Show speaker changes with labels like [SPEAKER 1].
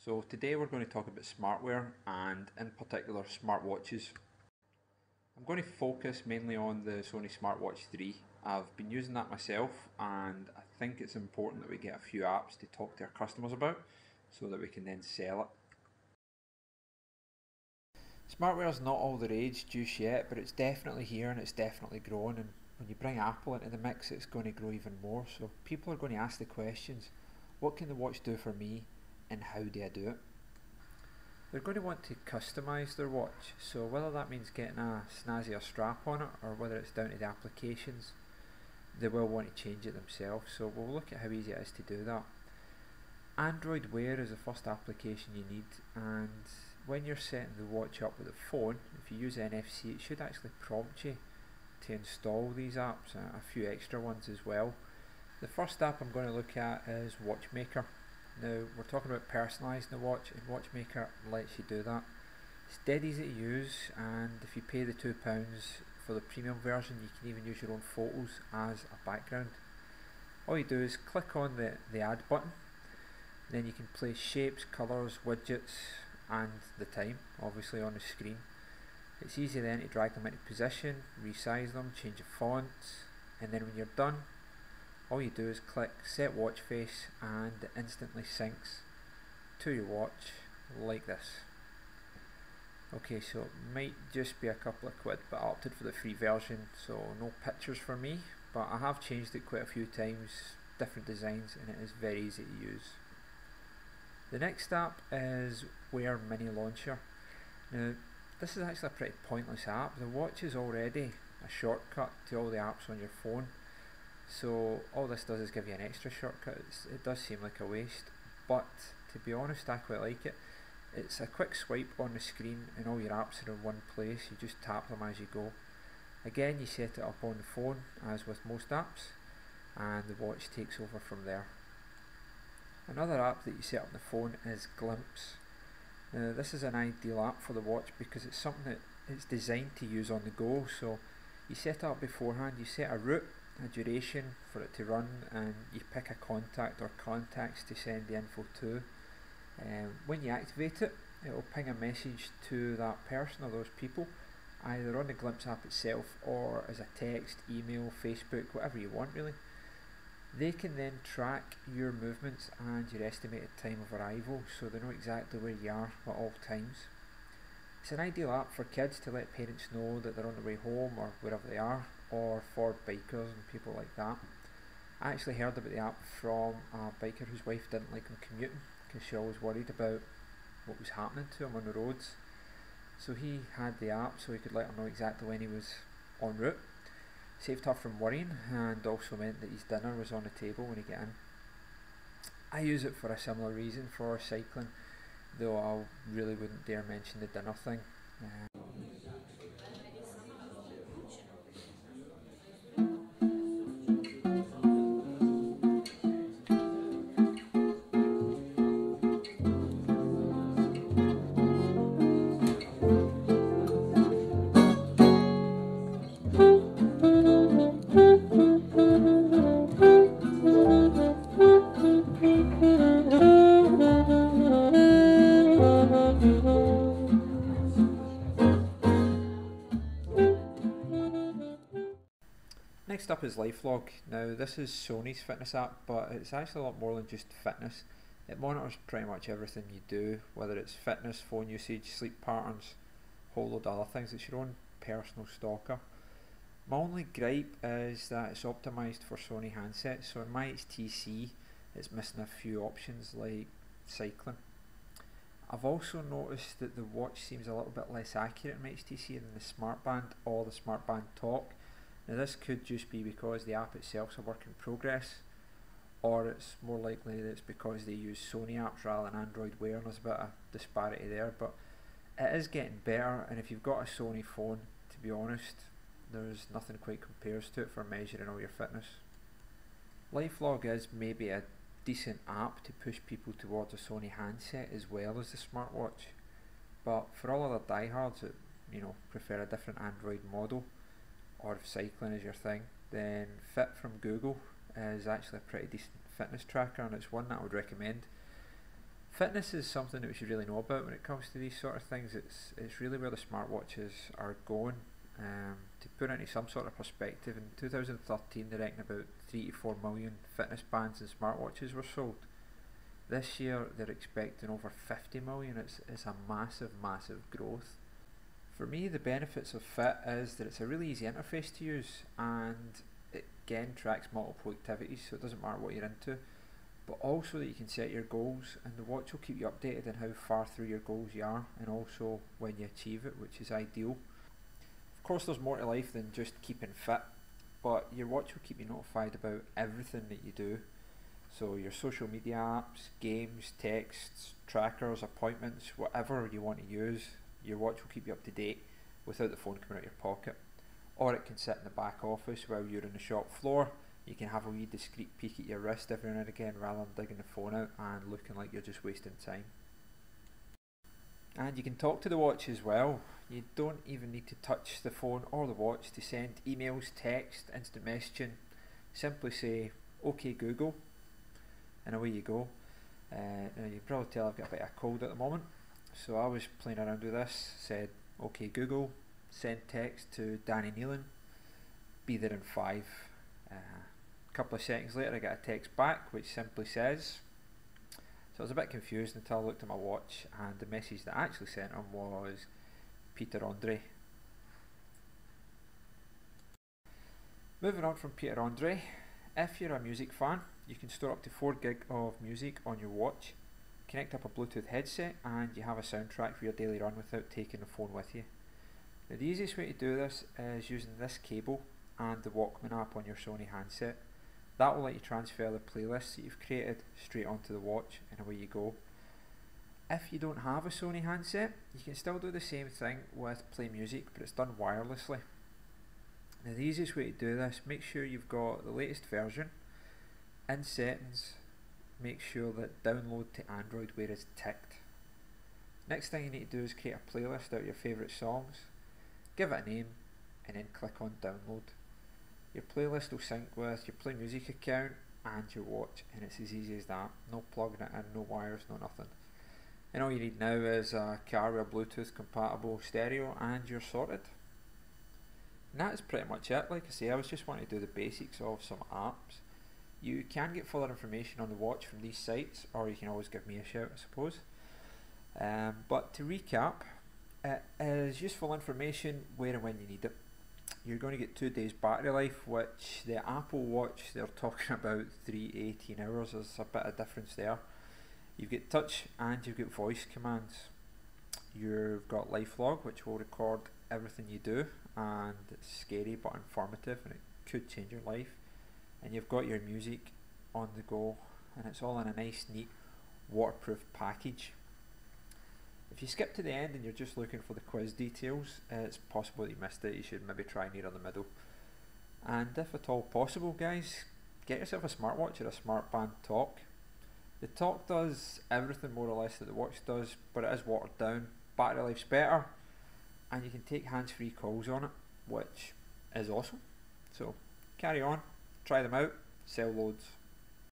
[SPEAKER 1] So today we're going to talk about smartwear and in particular smartwatches. I'm going to focus mainly on the Sony Smartwatch 3. I've been using that myself and I think it's important that we get a few apps to talk to our customers about so that we can then sell it. Smartwear is not all the rage just yet, but it's definitely here and it's definitely growing, and when you bring Apple into the mix it's going to grow even more. So people are going to ask the questions, what can the watch do for me and how do I do it? They're going to want to customise their watch, so whether that means getting a snazzier strap on it or whether it's down to the applications, they will want to change it themselves. So we'll look at how easy it is to do that. Android Wear is the first application you need, and when you're setting the watch up with the phone, if you use NFC, it should actually prompt you to install these apps, a few extra ones as well. The first app I'm going to look at is Watchmaker. Now we're talking about personalising the watch, and Watchmaker lets you do that. It's dead easy to use, and if you pay the £2 for the premium version, you can even use your own photos as a background. All you do is click on the add button, then you can place shapes, colours, widgets and the time obviously on the screen. It's easy then to drag them into position, resize them, change the fonts, and then when you're done, all you do is click set watch face and it instantly syncs to your watch like this. Okay, so it might just be a couple of quid, but I opted for the free version, so no pictures for me, but I have changed it quite a few times, different designs, and it is very easy to use. The next app is Wear Mini Launcher. Now this is actually a pretty pointless app. The watch is already a shortcut to all the apps on your phone, so all this does is give you an extra shortcut. It does seem like a waste, but to be honest I quite like it. It's a quick swipe on the screen and all your apps are in one place. You just tap them as you go. Again, you set it up on the phone as with most apps, and the watch takes over from there. Another app that you set up on the phone is Glimpse. Now this is an ideal app for the watch because it's something that it's designed to use on the go. So you set it up beforehand, you set a route, a duration for it to run, and you pick a contact or contacts to send the info to. When you activate it, it will ping a message to that person or those people, either on the Glimpse app itself or as a text, email, Facebook, whatever you want really. They can then track your movements and your estimated time of arrival, so they know exactly where you are at all times. It's an ideal app for kids to let parents know that they're on their way home or wherever they are, or for bikers and people like that. I actually heard about the app from a biker whose wife didn't like him commuting because she always worried about what was happening to him on the roads. So he had the app so he could let her know exactly when he was en route. Saved her from worrying and also meant that his dinner was on the table when he got in. I use it for a similar reason for cycling, though I really wouldn't dare mention the dinner thing. Next up is LifeLog. Now this is Sony's fitness app, but it's actually a lot more than just fitness. It monitors pretty much everything you do, whether it's fitness, phone usage, sleep patterns, a whole load of other things. It's your own personal stalker. My only gripe is that it's optimised for Sony handsets, so in my HTC it's missing a few options like cycling. I've also noticed that the watch seems a little bit less accurate in my HTC than the Smartband or the Smartband Talk. Now this could just be because the app itself is a work in progress, or it's more likely that it's because they use Sony apps rather than Android Wear, and there's a bit of disparity there, but it is getting better, and if you've got a Sony phone, to be honest, there's nothing quite compares to it for measuring all your fitness. LifeLog is maybe a decent app to push people towards a Sony handset as well as the smartwatch, but for all other diehards that prefer a different Android model, or if cycling is your thing, then Fit from Google is actually a pretty decent fitness tracker, and it's one that I would recommend. Fitness is something that we should really know about when it comes to these sort of things. It's really where the smartwatches are going. To put it into some sort of perspective, in 2013 they reckon about 3 to 4 million fitness bands and smartwatches were sold. This year they're expecting over 50 million. It's a massive, massive growth. For me, the benefits of Fit is that it's a really easy interface to use, and it again tracks multiple activities, so it doesn't matter what you're into, but also that you can set your goals and the watch will keep you updated on how far through your goals you are, and also when you achieve it, which is ideal. Of course there's more to life than just keeping fit, but your watch will keep you notified about everything that you do. So your social media apps, games, texts, trackers, appointments, whatever you want to use, your watch will keep you up to date without the phone coming out your pocket. Or it can sit in the back office while you're on the shop floor. You can have a wee discreet peek at your wrist every now and again rather than digging the phone out and looking like you're just wasting time. And you can talk to the watch as well. You don't even need to touch the phone or the watch to send emails, text, instant messaging. Simply say, "OK Google," and away you go. Now you can probably tell I've got a bit of a cold at the moment, so I was playing around with this, said, "OK Google, send text to Danny Nealon, be there in 5. A couple of seconds later I get a text back which simply says, so I was a bit confused until I looked at my watch, and the message that I actually sent him was Peter Andre. Moving on from Peter Andre, if you're a music fan, you can store up to 4 gig of music on your watch, connect up a Bluetooth headset, and you have a soundtrack for your daily run without taking the phone with you. Now, the easiest way to do this is using this cable and the Walkman app on your Sony handset. That will let you transfer the playlists that you've created straight onto the watch, and away you go. If you don't have a Sony handset, you can still do the same thing with Play Music, but it's done wirelessly. Now, the easiest way to do this, make sure you've got the latest version. In settings, make sure that download to Android Wear is ticked. Next thing you need to do is create a playlist out of your favourite songs, give it a name, and then click on download. Your playlist will sync with your Play Music account and your watch, and it's as easy as that. No plugging it in, no wires, no nothing. And all you need now is a car with a Bluetooth compatible stereo and you're sorted. And that is pretty much it. Like I say, I was just wanting to do the basics of some apps. You can get further information on the watch from these sites, or you can always give me a shout, I suppose. But to recap, it is useful information where and when you need it. You're going to get 2 days battery life, which the Apple Watch, they're talking about 3 to 18 hours. There's a bit of difference there. You've got touch and you've got voice commands. You've got Life Log, which will record everything you do, and it's scary but informative, and it could change your life. And you've got your music on the go, and it's all in a nice, neat, waterproof package. If you skip to the end and you're just looking for the quiz details, it's possible that you missed it. You should maybe try near in the middle. And if at all possible, guys, get yourself a smartwatch or a smartband Talk. The Talk does everything more or less that the watch does, but it is watered down, battery life's better, and you can take hands-free calls on it, which is awesome. So carry on, try them out, sell loads.